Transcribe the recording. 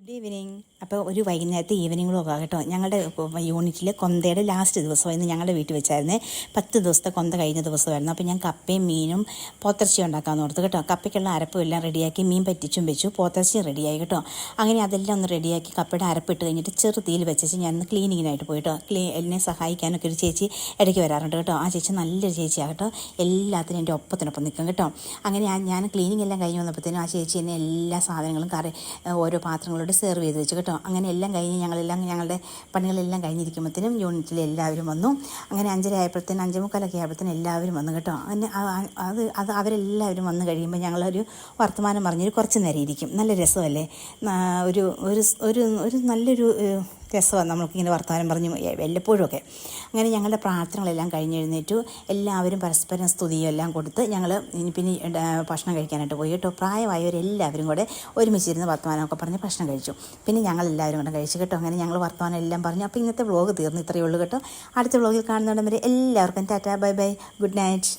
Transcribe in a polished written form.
Good evening. അപ്പോൾ ഒരു വൈകുന്നേരത്തെ ഈവനിങ് വ്ളോഗാ കേട്ടോ. ഞങ്ങളുടെ യൂണിറ്റിൽ കൊന്തയുടെ ലാസ്റ്റ് ദിവസം ഇന്ന് ഞങ്ങളുടെ വീട്ടിൽ വെച്ചായിരുന്നേ. 10 ദിവസത്തെ കൊന്ത കഴിഞ്ഞ ദിവസമായിരുന്നു. അപ്പോൾ ഞാൻ കപ്പയും മീനും പോത്തിറച്ചി ഉണ്ടാക്കാമെന്ന് ഓർത്ത് കേട്ടോ. കപ്പയ്ക്കുള്ള അരപ്പും എല്ലാം റെഡിയാക്കി, മീൻ പറ്റിച്ചും വെച്ചു, പോത്തിറച്ചിയും റെഡിയായി കേട്ടോ. അങ്ങനെ അതെല്ലാം ഒന്ന് റെഡിയാക്കി കപ്പയുടെ അരപ്പിട്ട് കഴിഞ്ഞിട്ട് ചെറു തീയിൽ വെച്ച് ഞാൻ ഒന്ന് ക്ലീനിങ്ങിനായിട്ട് പോയിട്ടോ. എന്നെ സഹായിക്കാനൊക്കെ ഒരു ചേച്ചി ഇടയ്ക്ക് വരാറുണ്ട് കേട്ടോ. ആ ചേച്ചി നല്ലൊരു ചേച്ചിയാണ് കേട്ടോ. എല്ലാത്തിനും എൻ്റെ ഒപ്പത്തിനൊപ്പം നിൽക്കും കേട്ടോ. അങ്ങനെ ഞാൻ ക്ലീനിങ് എല്ലാം കഴിഞ്ഞ് വന്നപ്പോഴത്തേനും ആ ചേച്ചി എന്നെ എല്ലാ സാധനങ്ങളും ഓരോ പാത്രങ്ങളോട് സെർവ് ചെയ്ത് വെച്ചു കേട്ടോ. അങ്ങനെ എല്ലാം കഴിഞ്ഞ് ഞങ്ങളുടെ പണികളെല്ലാം കഴിഞ്ഞിരിക്കുമ്പോഴത്തേനും യൂണിറ്റിൽ എല്ലാവരും വന്നു. അങ്ങനെ 5:30 ആയപ്പോഴത്തേനും 5:45 ആയപ്പോഴത്തേനും എല്ലാവരും വന്നു കേട്ടോ. അങ്ങനെ അവരെല്ലാവരും വന്നു കഴിയുമ്പോൾ ഞങ്ങളൊരു വർത്തമാനം പറഞ്ഞൊരു കുറച്ച് നേരം ഇരിക്കും. നല്ല രസമല്ലേ? ഒരു ഒരു ഒരു നല്ലൊരു രസമാണ് നമ്മൾക്കിങ്ങനെ വർത്തമാനം പറഞ്ഞു വല്ലപ്പോഴും ഒക്കെ. അങ്ങനെ ഞങ്ങളുടെ പ്രാർത്ഥനകളെല്ലാം കഴിഞ്ഞെഴുന്നേറ്റു. എല്ലാവരും പരസ്പരം സ്തുതിയും എല്ലാം കൊടുത്ത് ഞങ്ങൾ പിന്നെ ഭക്ഷണം കഴിക്കാനായിട്ട് പോയി കേട്ടോ. പ്രായമായവരെല്ലാവരും കൂടെ ഒരുമിച്ചിരുന്ന് വർത്തമാനമൊക്കെ പറഞ്ഞ് ഭക്ഷണം കഴിച്ചു. പിന്നെ ഞങ്ങളെല്ലാവരും കൂടെ കഴിച്ചു കേട്ടോ. അങ്ങനെ ഞങ്ങൾ വർത്തമാനം എല്ലാം പറഞ്ഞു. അപ്പോൾ ഇന്നത്തെ വ്ളോഗ് തീർന്നു. ഇത്രയേ ഉള്ളൂ കേട്ടോ. അടുത്ത വ്ളോഗിൽ കാണുന്നവരെ എല്ലാവർക്കും Tata, bye bye, good night.